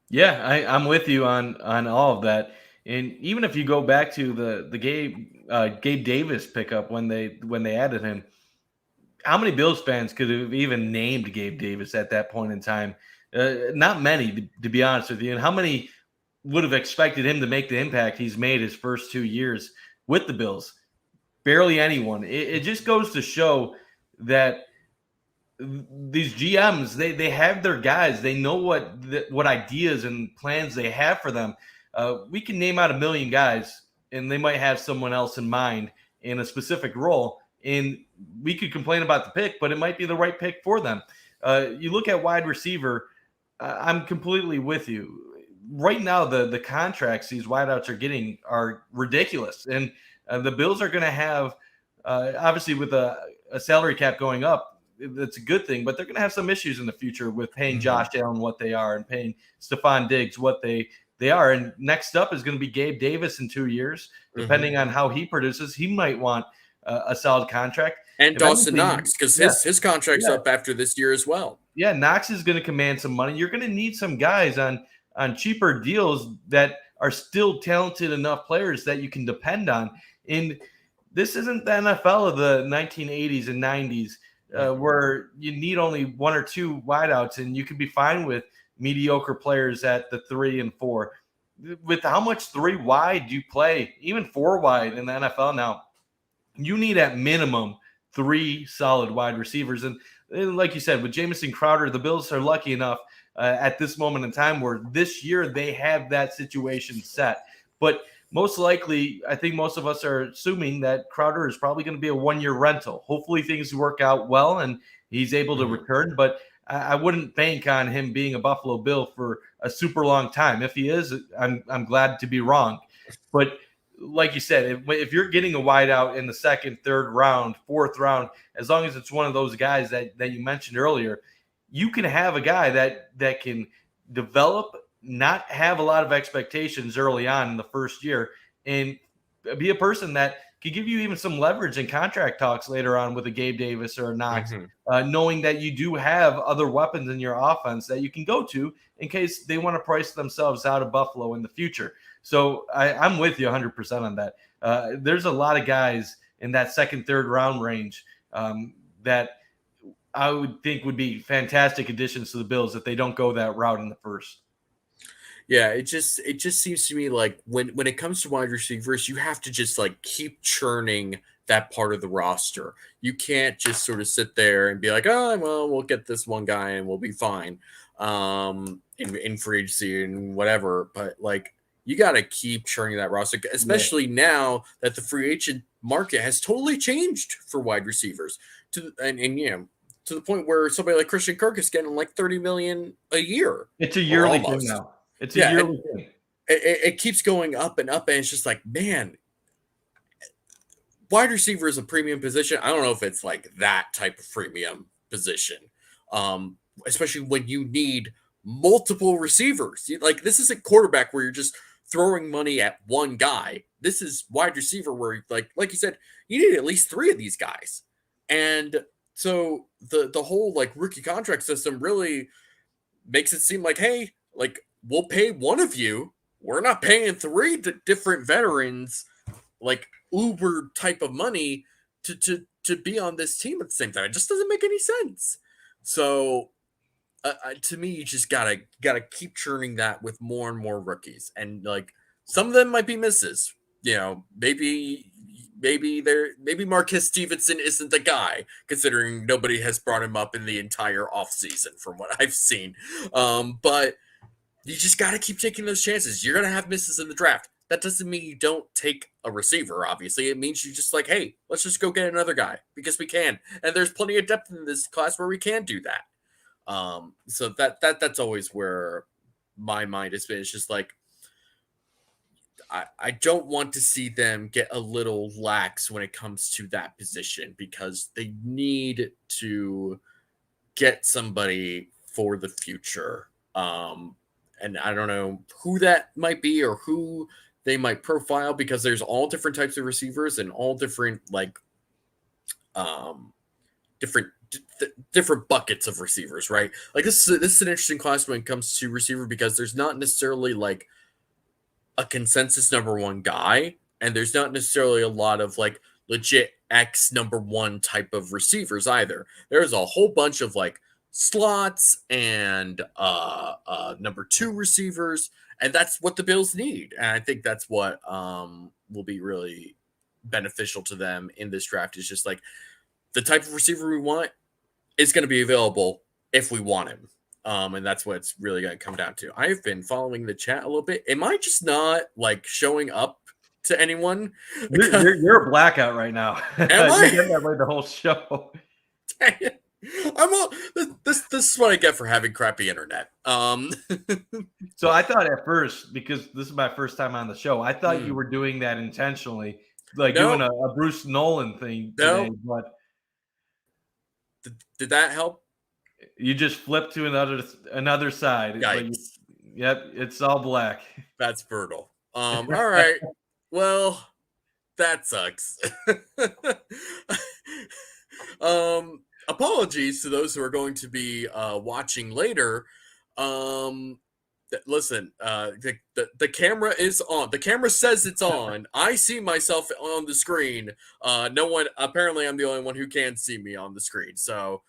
Yeah, I'm with you on all of that. And even if you go back to the Gabe Davis pickup when they added him, how many Bills fans could have even named Gabe Davis at that point in time? Not many, to be honest with you. And how many would have expected him to make the impact he's made his first 2 years with the Bills? Barely anyone. It just goes to show that these GMs, they have their guys. They know what ideas and plans they have for them. We can name out a million guys, and they might have someone else in mind in a specific role. And we could complain about the pick, but it might be the right pick for them. You look at wide receiver, I'm completely with you. Right now, the contracts these wideouts are getting are ridiculous. And the Bills are going to have, obviously with a salary cap going up, that's a good thing, but they're going to have some issues in the future with paying Josh Allen what they are and paying Stephon Diggs what they are. And next up is going to be Gabe Davis in 2 years. Depending on how he produces, he might want a solid contract. And Dawson Knox, because his contract's up after this year as well. Yeah, Knox is going to command some money. You're going to need some guys on cheaper deals that are still talented enough players that you can depend on. And this isn't the NFL of the 1980s and 90s where you need only 1 or 2 wideouts and you can be fine with mediocre players at the 3 and 4. With how much 3 wide you play, even 4 wide in the NFL now, you need at minimum 3 solid wide receivers. And like you said, with Jamison Crowder, the Bills are lucky enough at this moment in time where this year they have that situation set. But most likely, I think most of us are assuming that Crowder is probably going to be a 1-year rental. Hopefully things work out well and he's able to return. But I wouldn't bank on him being a Buffalo Bill for a super long time. If he is, I'm glad to be wrong. But like you said, if you're getting a wideout in the 2nd, 3rd round, 4th round, as long as it's one of those guys that you mentioned earlier, you can have a guy that can develop, not have a lot of expectations early on in the first year, and be a person that could give you even some leverage in contract talks later on with a Gabe Davis or a Knox, knowing that you do have other weapons in your offense that you can go to in case they want to price themselves out of Buffalo in the future. So I'm with you 100% on that. There's a lot of guys in that 2nd, 3rd round range that I would think would be fantastic additions to the Bills if they don't go that route in the first. Yeah, it just seems to me like when it comes to wide receivers, you have to just like keep churning that part of the roster. You can't just sort of sit there and be like, oh, well, we'll get this one guy and we'll be fine in free agency and whatever. But like, you got to keep churning that roster, especially now that the free agent market has totally changed for wide receivers and you know, to the point where somebody like Christian Kirk is getting like $30 million a year. It's a yearly thing now. It's a yearly thing. It keeps going up and up, and it's just like, man, wide receiver is a premium position. I don't know if it's like that type of premium position, especially when you need multiple receivers. Like, this isn't quarterback where you're just throwing money at one guy. This is wide receiver where, like you said, you need at least 3 of these guys. And so the whole like rookie contract system really makes it seem like, hey, like, we'll pay one of you. We're not paying 3 different veterans like uber type of money to be on this team at the same time. It just doesn't make any sense. So to me, you just gotta keep churning that with more and more rookies, and like some of them might be misses. You know, maybe Marquez Stevenson isn't the guy, considering nobody has brought him up in the entire offseason from what I've seen. But you just got to keep taking those chances. You're going to have misses in the draft. That doesn't mean you don't take a receiver, obviously. It means you just like, hey, let's just go get another guy because we can. And there's plenty of depth in this class where we can do that. So that's always where my mind has been. It's just like, I don't want to see them get a little lax when it comes to that position, because they need to get somebody for the future. And I don't know who that might be or who they might profile, because there's all different types of receivers and all different like different buckets of receivers, right? Like this is an interesting class when it comes to receiver, because there's not necessarily like a consensus number 1 guy, and there's not necessarily a lot of like legit X number 1 type of receivers either. There's a whole bunch of like slots and number 2 receivers, and that's what the Bills need. And I think that's what will be really beneficial to them in this draft, is just like the type of receiver we want is going to be available if we want him. And that's what it's really going to come down to. I've been following the chat a little bit. Am I just not like showing up to anyone? You're a blackout right now. Am I? You did that way the whole show. Dang it. This is what I get for having crappy internet. So I thought at first, because this is my first time on the show, I thought you were doing that intentionally, like doing a Bruce Nolan thing today. But did that help? You just flipped to another side. Yep, it's all black. That's brutal. All right. Well, that sucks. Apologies to those who are going to be watching later. Listen, the camera is on. The camera says it's on. I see myself on the screen. No one, apparently I'm the only one who can see me on the screen. So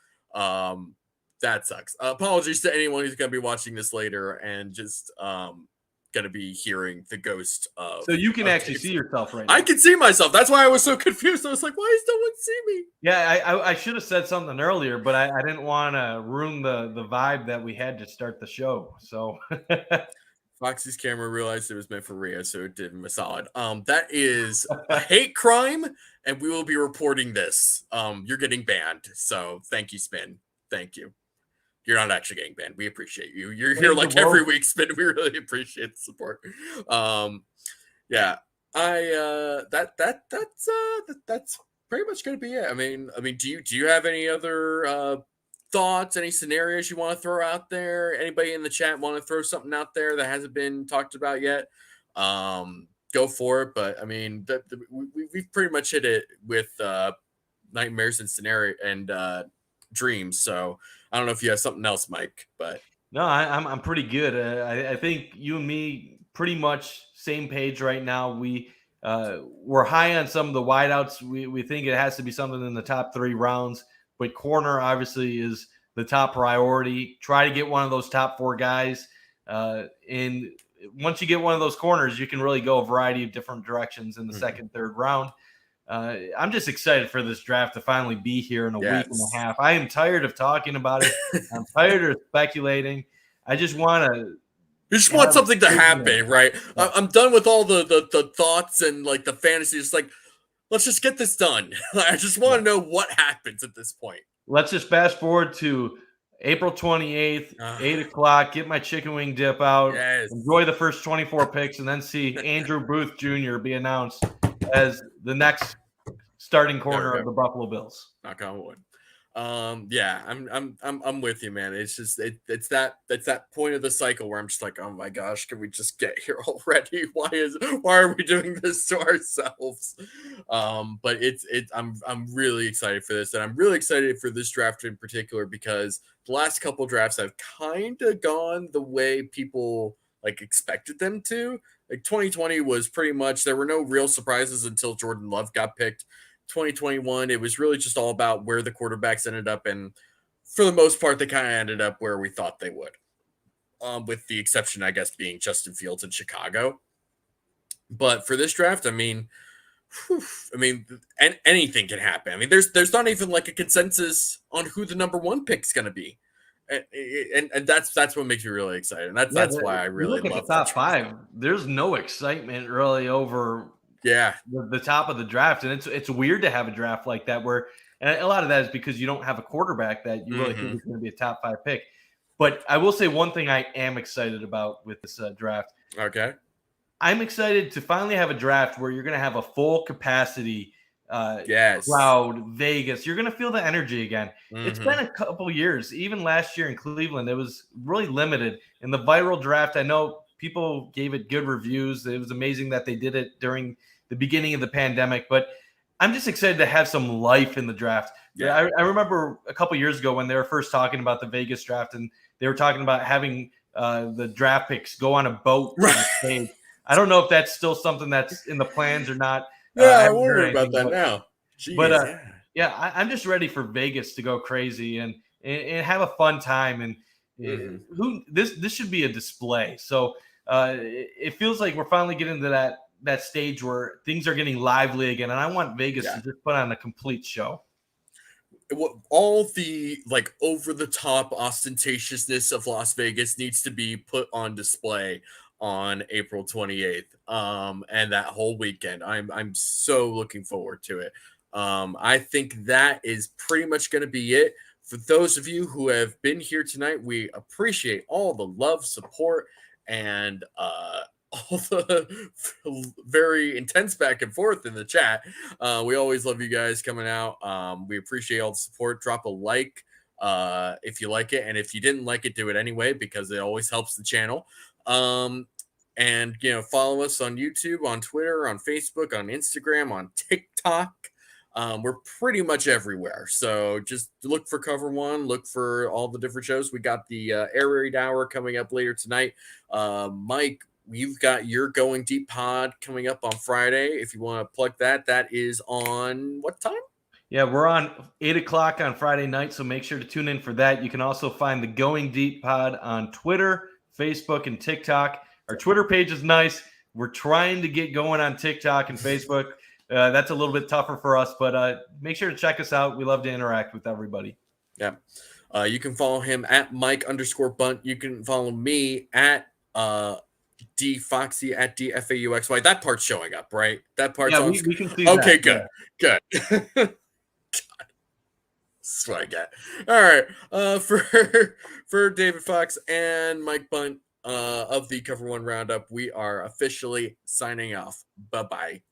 that sucks. Apologies to anyone who's going to be watching this later and just going to be hearing the ghost of. So you can actually Dave. see yourself right now. I can see myself. That's why I was so confused. I was like, why does no one see me? Yeah, I should have said something earlier, but I didn't want to ruin the vibe that we had to start the show. So Foxy's camera realized it was meant for Rio, so it did him a solid. That is a hate crime, and we will be reporting this. You're getting banned, so thank you, Spin. Thank you. You're not actually getting banned. We appreciate you. You're here like every week, Spin. We really appreciate the support. Yeah, that's pretty much gonna be it. I mean, do you have any other thoughts, any scenarios you want to throw out there? Anybody in the chat want to throw something out there that hasn't been talked about yet? Go for it. But I mean, we've pretty much hit it with nightmares and scenario and dreams. So I don't know if you have something else, Mike. But no, I'm pretty good. I think you and me pretty much same page right now. We're high on some of the wideouts. We think it has to be something in the top 3 rounds. But corner obviously is the top priority. Try to get one of those top 4 guys. And once you get one of those corners, you can really go a variety of different directions in the second, third round. I'm just excited for this draft to finally be here in a week and a half. I am tired of talking about it. I'm tired of speculating. I just want to. You just want something to happen, right? Yeah. I'm done with all the thoughts and like the fantasy. It's like, let's just get this done. I just want to know what happens at this point. Let's just fast forward to April 28th, 8 o'clock, get my chicken wing dip out, enjoy the first 24 picks, and then see Andrew Booth Jr. be announced as the next starting corner of the Buffalo Bills. Knock on wood. Yeah, I'm with you, man. It's just it's that point of the cycle where I'm just like, oh my gosh, can we just get here already? Why are we doing this to ourselves? But I'm really excited for this, and I'm really excited for this draft in particular because the last couple drafts have kind of gone the way people like expected them to. Like 2020 was pretty much there were no real surprises until Jordan Love got picked. 2021, it was really just all about where the quarterbacks ended up, and for the most part, they kind of ended up where we thought they would, with the exception, I guess, being Justin Fields in Chicago. But for this draft, I mean, anything can happen. I mean, there's not even like a consensus on who the number 1 pick is going to be, and that's what makes me really excited. And that's why I really love the top 5. There's no excitement really over. Yeah, the top of the draft, and it's weird to have a draft like that where, and a lot of that is because you don't have a quarterback that you really think is going to be a top 5 pick. But I will say one thing I am excited about with this draft. Okay, I'm excited to finally have a draft where you're going to have a full capacity crowd, Vegas. You're going to feel the energy again. It's been a couple years, even last year in Cleveland, it was really limited. In the viral draft, I know people gave it good reviews. It was amazing that they did it during the beginning of the pandemic, but I'm just excited to have some life in the draft. Yeah, I remember a couple years ago when they were first talking about the Vegas draft, and they were talking about having the draft picks go on a boat. Right. I don't know if that's still something that's in the plans or not. I wonder about that now. Jeez, but I'm just ready for Vegas to go crazy and have a fun time. And this should be a display. So it feels like we're finally getting to that stage where things are getting lively again, and I want Vegas to just put on a complete show. All the like over the top ostentatiousness of Las Vegas needs to be put on display on April 28th, and that whole weekend. I'm so looking forward to it. I think that is pretty much going to be it. For those of you who have been here tonight, we appreciate all the love, support, and all the very intense back and forth in the chat. We always love you guys coming out. We appreciate all the support. Drop a like if you like it, and if you didn't like it, do it anyway because it always helps the channel. And follow us on YouTube, on Twitter, on Facebook, on Instagram, on TikTok. We're pretty much everywhere. So just look for Cover One, look for all the different shows. We got the Air Raid Hour coming up later tonight. Mike, you've got your Going Deep pod coming up on Friday. If you want to plug that is on what time? Yeah, we're on 8 o'clock on Friday night, so make sure to tune in for that. You can also find the Going Deep Pod on Twitter, Facebook, and TikTok. Our Twitter page is nice. We're trying to get going on TikTok and Facebook. That's a little bit tougher for us, but make sure to check us out. We love to interact with everybody. Yeah. You can follow him at Mike_Bundt. You can follow me at DFoxy at DFAUXY. That part's showing up, right? That part's Yeah, on we can see Okay, that. good. Good. God. That's what I get. All right. For David Fox and Mike Bundt of the Cover One Roundup, we are officially signing off. Bye-bye.